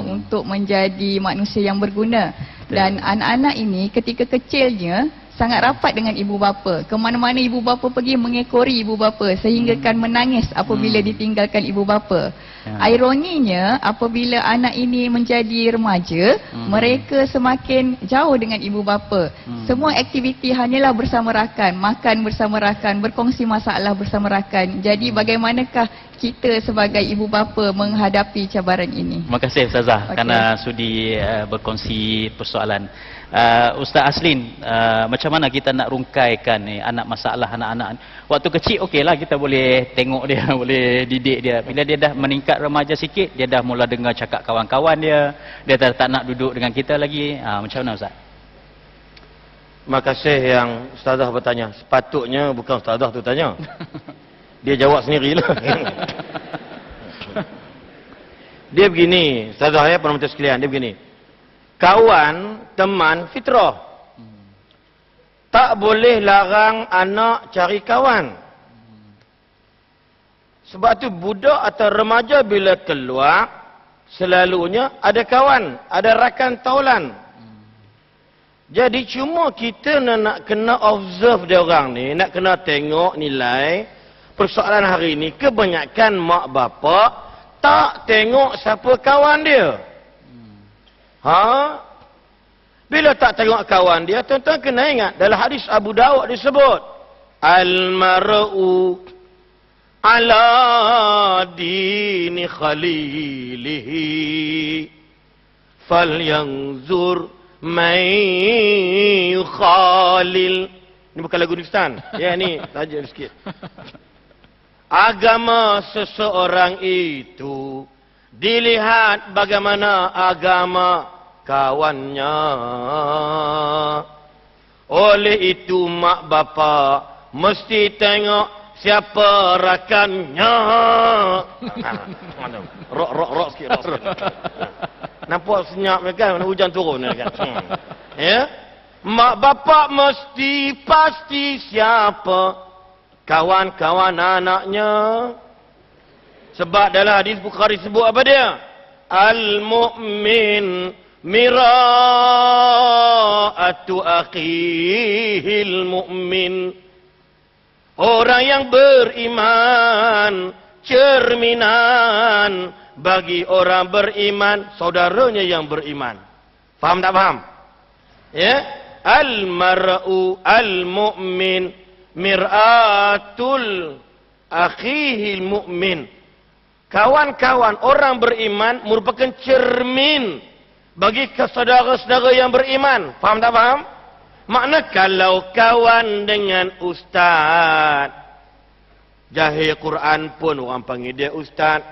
untuk menjadi manusia yang berguna. Dan anak-anak ini ketika kecilnya sangat rapat dengan ibu bapa. Kemana-mana ibu bapa pergi mengekori ibu bapa sehinggakan menangis apabila ditinggalkan ibu bapa. Ironinya apabila anak ini menjadi remaja, mereka semakin jauh dengan ibu bapa. Semua aktiviti hanyalah bersama rakan, makan bersama rakan, berkongsi masalah bersama rakan. Jadi bagaimanakah kita sebagai ibu bapa menghadapi cabaran ini? Terima kasih Ustazah kerana sudi berkongsi persoalan. Ustaz Aslin, macam mana kita nak rungkaikan ni masalah anak-anak? Waktu kecil okeylah kita boleh tengok dia, boleh didik dia. Bila dia dah meningkat remaja sikit, dia dah mula dengar cakap kawan-kawan dia dah tak nak duduk dengan kita lagi. Macam mana Ustaz? Terima kasih yang Ustazah bertanya. Sepatutnya bukan Ustazah tu tanya. Dia jawab sendirilah. Dia begini, Ustazah ya, penonton sekalian, dia begini. Kawan, teman, fitrah. Tak boleh larang anak cari kawan. Sebab tu budak atau remaja bila keluar, selalunya ada kawan, ada rakan taulan. Jadi cuma kita nak kena observe dia orang ni, nak kena tengok nilai. Persoalan hari ni, kebanyakan mak bapa tak tengok siapa kawan dia. Bila tak tengok kawan dia, tuan-tuan kena ingat dalam hadis Abu Daud disebut al-mar'u ala dini khalilihi falyanzur man yukhalil. Ini bukan lagu Hindustan. Ya, ni tajuk sikit. Agama seseorang itu dilihat bagaimana agama kawannya. Oleh itu mak bapa mesti tengok siapa rakannya. Rok sikit. Nampak senyap kan, hujan turun kan. Ya? Mak bapa mesti pasti siapa kawan-kawan anaknya. Sebab dalam hadis Bukhari sebut apa dia? Al-mu'min mira'atu akhihil mu'min. Orang yang beriman cerminan bagi orang beriman, saudaranya yang beriman. Faham tak faham? Ya? Al-mar'u al-mu'min mir'atul akhihil mu'min. Kawan-kawan orang beriman merupakan cermin bagi saudara-saudara yang beriman. Faham tak faham? Makna kalau kawan dengan ustaz, jahil Quran pun orang panggil dia ustaz.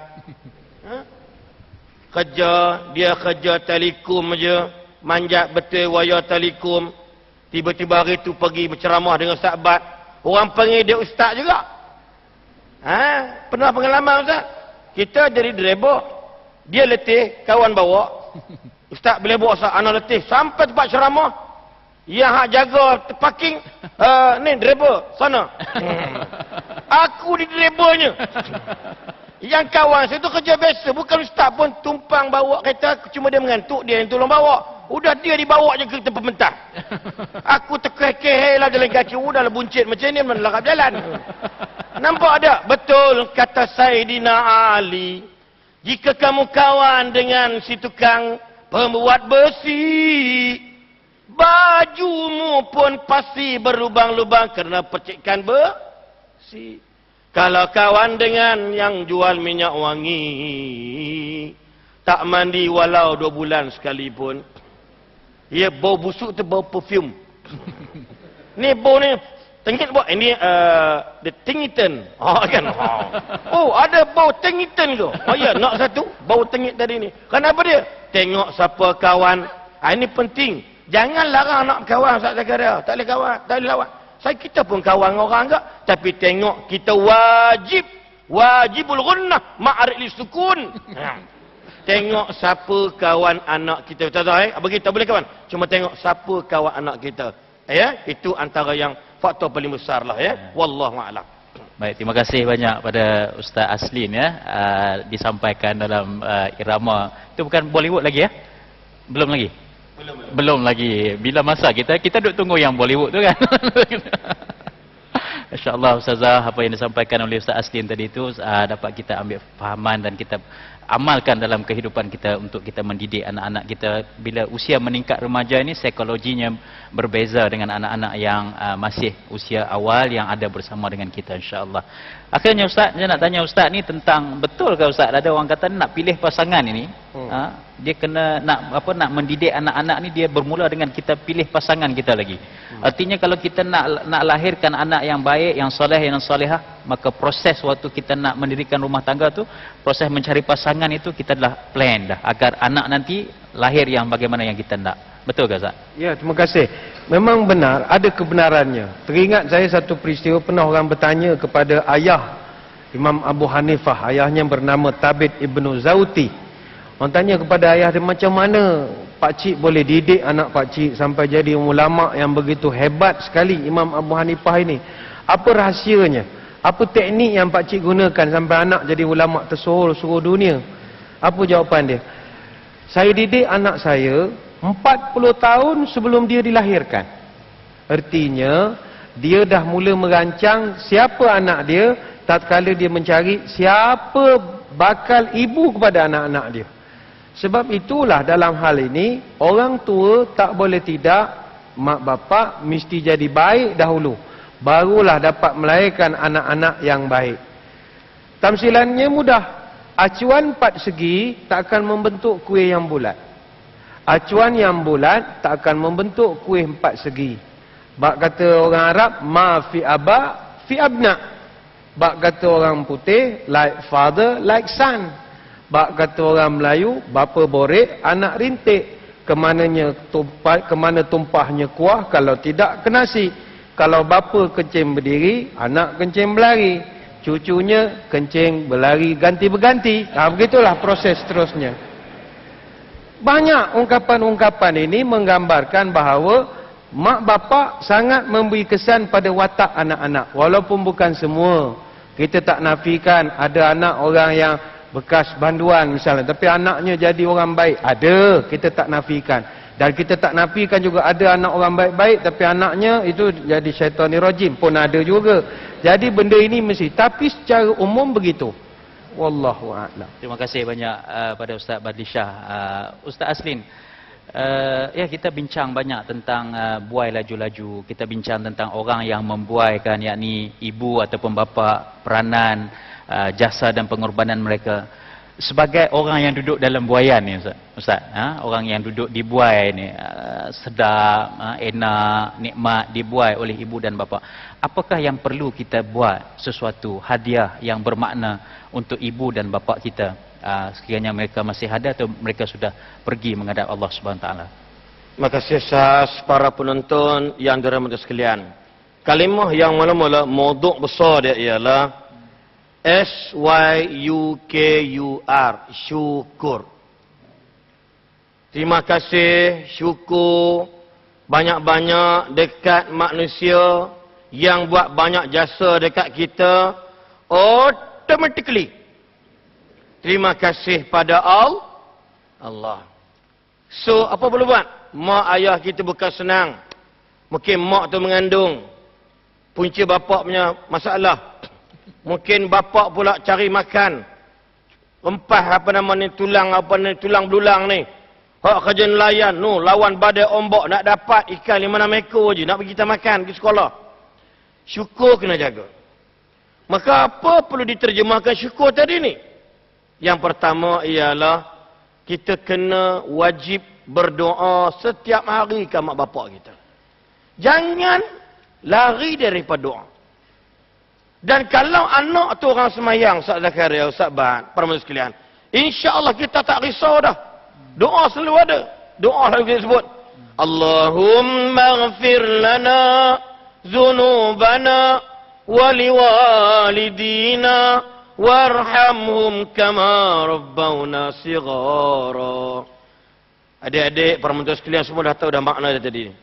Dia kerja telekom aja, manjat betul wayar telekom. Tiba-tiba hari tu pergi berceramah dengan sahabat, orang panggil dia ustaz juga. Pernah pengalaman ustaz? Kita jadi driver, dia letih, kawan bawa. Ustaz boleh bawa anak letih sampai tempat ceramah. Yang hak jaga parking, ni driver sana. Aku di drivernya. Yang kawan saya tu kerja biasa, bukan ustaz pun, tumpang bawa kereta, cuma dia mengantuk, dia yang tolong bawa. Udah dia dibawa je ke tempat mentah. Aku terkeh-keh lah jalan kaki, udahlah buncit macam ni, mana lakap jalan. Nampak tak? Betul kata Saidina Ali. Jika kamu kawan dengan si tukang pembuat besi, bajumu pun pasti berlubang-lubang kerana percikan besi. Kalau kawan dengan yang jual minyak wangi, tak mandi walau 2 bulan sekalipun, ia bau busuk tu bau perfume. Ni bau ni tengit buat ini the tingitan. Kan. Ada bau tingitan tu. Ya, nak satu bau tengit tadi ni. Kenapa dia? Tengok siapa kawan. Ini penting. Jangan larang anak kawan Ustaz Zakaria. Tak boleh kawan, tak boleh lawan. Kita pun kawan orang enggak, tapi tengok kita wajibul gunnah ma'arif sukun. Tengok siapa kawan anak kita. Tahu apa kita boleh kawan? Cuma tengok siapa kawan anak kita. Ya, itu antara yang faktor paling besar lah ya. Wallahu a'lam. Baik, terima kasih banyak pada Ustaz Aslin ya, disampaikan dalam irama. Itu bukan Bollywood lagi ya? Belum lagi? Belum lagi. Bila masa kita duk tunggu yang Bollywood tu kan. Insya-Allah Ustazah, apa yang disampaikan oleh Ustaz Aslin tadi itu dapat kita ambil fahaman dan kita amalkan dalam kehidupan kita untuk kita mendidik anak-anak kita. Bila usia meningkat remaja ini, psikologinya berbeza dengan anak-anak yang masih usia awal yang ada bersama dengan kita, insya-Allah. Akhirnya Ustaz, saya nak tanya Ustaz ni tentang, betul ke Ustaz ada orang kata nak pilih pasangan ini, dia kena nak mendidik anak-anak ni, dia bermula dengan kita pilih pasangan kita lagi. Artinya kalau kita nak lahirkan anak yang baik, yang soleh, yang solehah, maka proses waktu kita nak mendirikan rumah tangga tu, proses mencari pasangan itu kita dah plan dah agar anak nanti lahir yang bagaimana yang kita nak. Betul ke Ustaz? Ya, terima kasih. Memang benar, ada kebenarannya. Teringat saya satu peristiwa, pernah orang bertanya kepada ayah Imam Abu Hanifah, ayahnya bernama Thabit Ibnu Zauti. Orang tanya kepada ayah dia, macam mana pakcik boleh didik anak pakcik sampai jadi ulama yang begitu hebat sekali Imam Abu Hanifah ini? Apa rahsianya? Apa teknik yang pakcik gunakan sampai anak jadi ulama tersohor seluruh dunia? Apa jawapan dia? Saya didik anak saya 40 tahun sebelum dia dilahirkan. Artinya, dia dah mula merancang siapa anak dia tatkala dia mencari siapa bakal ibu kepada anak-anak dia. Sebab itulah dalam hal ini, orang tua tak boleh tidak, mak bapak mesti jadi baik dahulu. Barulah dapat melahirkan anak-anak yang baik. Tamsilannya mudah. Acuan 4 segi tak akan membentuk kuih yang bulat. Acuan yang bulat tak akan membentuk kuih 4 segi. Bak kata orang Arab, ma fi aba fi abna. Bak kata orang putih, like father, like son. Bak kata orang Melayu, bapa borek, anak rintik. Kemana tumpahnya kuah, kalau tidak ke nasi. Kalau bapa kencing berdiri, anak kencing berlari. Cucunya kencing berlari ganti berganti. Begitulah proses terusnya. Banyak ungkapan-ungkapan ini menggambarkan bahawa mak bapak sangat memberi kesan pada watak anak-anak. Walaupun bukan semua. Kita tak nafikan ada anak orang yang bekas banduan misalnya, tapi anaknya jadi orang baik. Ada, kita tak nafikan. Dan kita tak nafikan juga ada anak orang baik-baik, tapi anaknya itu jadi syaitanir rajim pun ada juga. Jadi benda ini mesti, tapi secara umum begitu. Wallahu a'lam. Terima kasih banyak pada Ustaz Badlishah. Ustaz Aslin, ya kita bincang banyak tentang buai laju-laju. Kita bincang tentang orang yang membuaikan, yakni ibu ataupun bapa, peranan, jasa dan pengorbanan mereka. Sebagai orang yang duduk dalam buaian ni Ustaz, orang yang duduk di buai ni, sedap, enak, nikmat dibuai oleh ibu dan bapa. Apakah yang perlu kita buat sesuatu hadiah yang bermakna untuk ibu dan bapa kita, sekiranya mereka masih ada atau mereka sudah pergi menghadap Allah Subhanahu Wa Taala? Terima kasih atas para penonton yang dirahmati sekalian. Kalimah yang mula-mula maudhu' besar dia ialah SYUKUR, syukur. Terima kasih, syukur banyak-banyak dekat manusia yang buat banyak jasa dekat kita, automatically terima kasih pada Allah. So apa boleh buat? Mak ayah kita bukan senang. Mungkin mak tu mengandung, punca bapak punya masalah. Mungkin bapak pula cari makan, empah tulang belulang ni. Hak kerja nelayan, lawan badai ombak nak dapat ikan 5-6 ekor je nak bagi kita makan pergi sekolah. Syukur kena jaga. Maka apa perlu diterjemahkan syukur tadi ni? Yang pertama ialah kita kena wajib berdoa setiap hari ke mak bapak kita. Jangan lari daripada doa. Dan kalau anak tu orang semayang, Ustaz Zakaria, Ustaz Bat, para muslim sekalian, insya-Allah kita tak risau dah. Doa selalu ada. Doa selalu kita sebut, Allahumma ghafir lana dzunubana wa liwalidina warhamhum kama rabbawna shighara. Adik-adik, para mentua sekalian semua dah tahu dah makna dia tadi.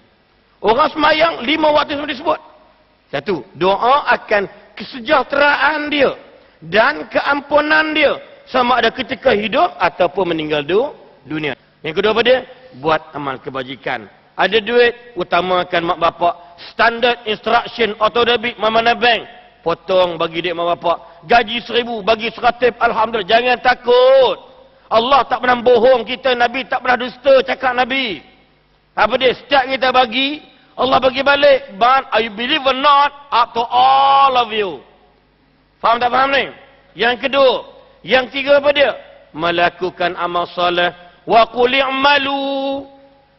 Orang semayang 5 waktu semua disebut. Satu, doa akan kesejahteraan dia dan keampunan dia sama ada ketika hidup ataupun meninggal dunia. Yang kedua apa dia? Buat amal kebajikan. Ada duit, utamakan mak bapak. Standard instruction auto debit Mamana Bank. Potong bagi dia mak bapak. Gaji 1000 bagi 100, alhamdulillah. Jangan takut. Allah tak pernah bohong kita, Nabi tak pernah dusta cakap Nabi. Apa dia? Setiap kita bagi, Allah bagi balik. But I believe or not, up to all of you. Faham tak faham ni? Yang kedua, yang tiga apa dia? Melakukan amal soleh. Wa qul i'malu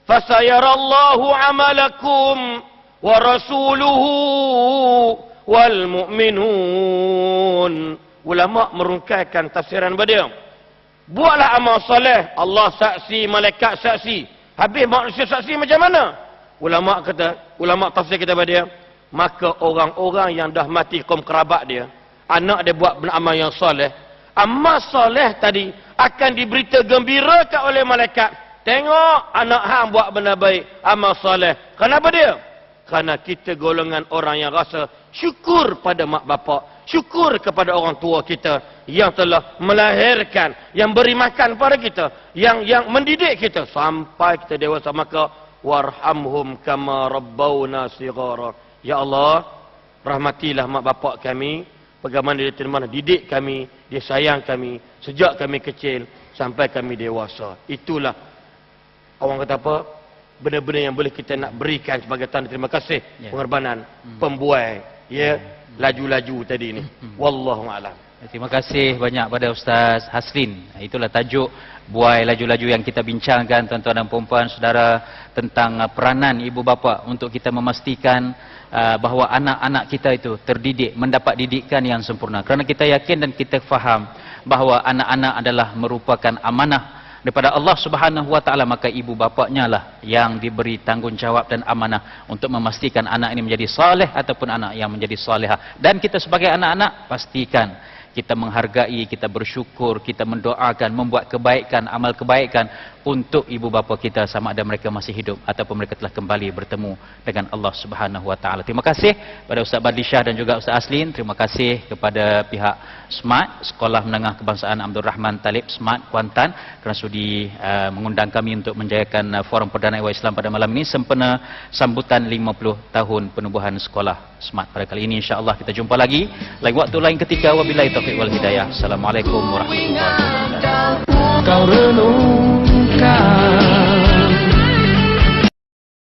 fasayarallahu amalakum wa rasuluhu wal mu'minun. Ulama merungkaikan tafsiran apa dia? Buatlah amal soleh, Allah saksi, malaikat saksi. Habis manusia saksi macam mana? Ulama kata, ulama tafsir kita pada dia, maka orang-orang yang dah mati kaum kerabat dia, anak dia buat beramal yang soleh, amal soleh tadi akan diberita gembirakan oleh malaikat. Tengok anak hang buat benda baik, amal soleh. Kenapa dia? Kerana kita golongan orang yang rasa syukur pada mak bapak, syukur kepada orang tua kita yang telah melahirkan, yang beri makan pada kita, yang mendidik kita sampai kita dewasa. Maka warhamhum kama rabbawna shighara. Ya Allah, rahmatilah mak bapak kami, bagaimana dia terima didik kami, dia sayang kami sejak kami kecil sampai kami dewasa. Itulah orang kata apa? Benda-benda yang boleh kita nak berikan sebagai tanda terima kasih, pengorbanan pembuai, ya, laju-laju tadi ni. Wallahu a'lam. Terima kasih banyak pada Ustaz Haslin. Itulah tajuk buai laju-laju yang kita bincangkan, tuan-tuan dan puan-puan saudara, tentang peranan ibu bapa untuk kita memastikan bahawa anak-anak kita itu terdidik, mendapat didikan yang sempurna. Kerana kita yakin dan kita faham bahawa anak-anak adalah merupakan amanah daripada Allah Subhanahu wa taala, maka ibu bapanya lah yang diberi tanggungjawab dan amanah untuk memastikan anak ini menjadi soleh ataupun anak yang menjadi solehah. Dan kita sebagai anak-anak pastikan kita menghargai, kita bersyukur, kita mendoakan, membuat kebaikan, amal kebaikan untuk ibu bapa kita sama ada mereka masih hidup ataupun mereka telah kembali bertemu dengan Allah Subhanahu wa taala. Terima kasih kepada Ustaz Badlisyah dan juga Ustaz Aslin. Terima kasih kepada pihak SMART, Sekolah Menengah Kebangsaan Abdul Rahman Talib SMART Kuantan, kerana sudi mengundang kami untuk menjayakan Forum Perdana Ihwal Islam pada malam ini sempena sambutan 50 tahun penubuhan Sekolah SMART. Pada kali ini insya-Allah kita jumpa lagi lain waktu lain ketika. Wabillahi taufiq wal hidayah. Assalamualaikum warahmatullahi wabarakatuh. Kau renungkan